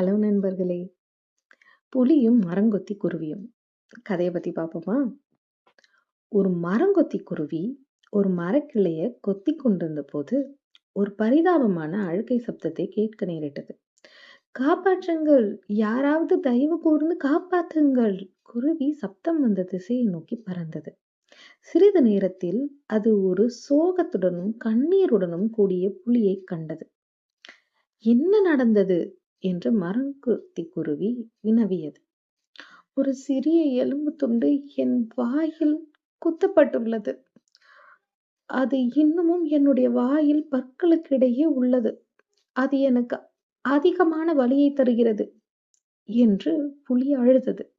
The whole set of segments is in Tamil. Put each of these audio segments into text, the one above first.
ஹலோ நண்பர்களே! புலியும் மரங்கொத்தி குருவியும். கதைய பத்தி பார்ப்போமா? ஒரு மரங்கொத்தி குருவி ஒரு மரக்கிளைய கொத்திக் கொண்டிருந்தபோது, ஒரு பரிதாபமான அழுகை சப்தத்தை கேட்க நேரிட்டது. "காப்பாற்றுங்கள்! யாராவது தயவு கூர்ந்து காப்பாற்றுங்கள்!" குருவி சப்தம் வந்த திசையை நோக்கி பறந்தது. சிறிது நேரத்தில் அது ஒரு சோகத்துடனும் கண்ணீருடனும் கூடிய புலியைக் கண்டது. "என்ன நடந்தது?" என்று மரங்கொத்தி குருவி வினவியது. "ஒரு சிறிய எலும்புத் துண்டு என் வாயில் குத்தப்பட்டுள்ளது. அது இன்னமும் என்னுடைய வாயில் பற்களுக்கிடையே உள்ளது. அது எனக்கு அதிகமான வலியைத் தருகிறது" என்று புலி அழுதது.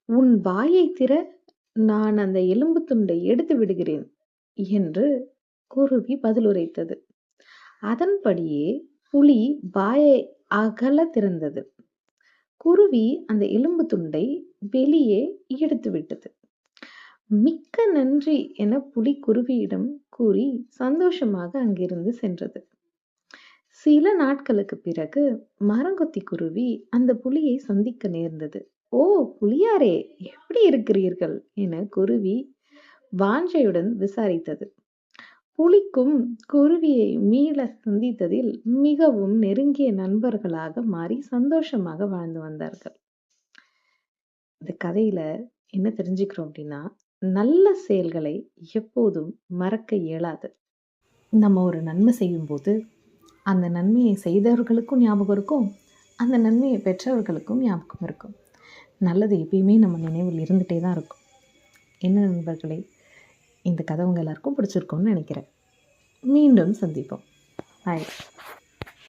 "உன் வாயைத் திற, நான் அந்த எலும்புத் துண்டை எடுத்து விடுகிறேன்" என்று குருவி பதிலுரைத்தது. அதன்படியே புலி வாயை அகலத் திறந்தது. குருவி அந்த எலும்புத் துண்டை வெளியே எடுத்துவிட்டது. "மிக்க நன்றி" என புலி குருவியிடம் கூறி சந்தோஷமாக அங்கிருந்து சென்றது. சில நாட்களுக்குப் பிறகு மரங்கொத்தி குருவி அந்த புலியை சந்திக்க நேர்ந்தது. "ஓ புலியாரே, எப்படி இருக்கிறீர்கள்?" என குருவி வாஞ்சையுடன் விசாரித்தது. புலிக்கும் குருவியை மீள சந்தித்ததில் மிகவும் நெருங்கிய நண்பர்களாக மாறி சந்தோஷமாக வாழ்ந்து வந்தார்கள். இந்த கதையில என்ன தெரிஞ்சுக்கிறோம் அப்படின்னா, நல்ல செயல்களை எப்போதும் மறக்க இயலாது. நம்ம ஒரு நன்மை செய்யும்போது அந்த நன்மையை செய்தவர்களுக்கும் ஞாபகம் இருக்கும், அந்த நன்மையை பெற்றவர்களுக்கும் ஞாபகம் இருக்கும். நல்லது எப்பயுமே நம்ம நினைவில் இருந்துகிட்டே தான் இருக்கும். என்ன நண்பர்களே, இந்த கதை உங்கள் எல்லாருக்கும் பிடிச்சிருக்கும்னு நினைக்கிறேன். மீண்டும் சந்திப்போம். பாய்.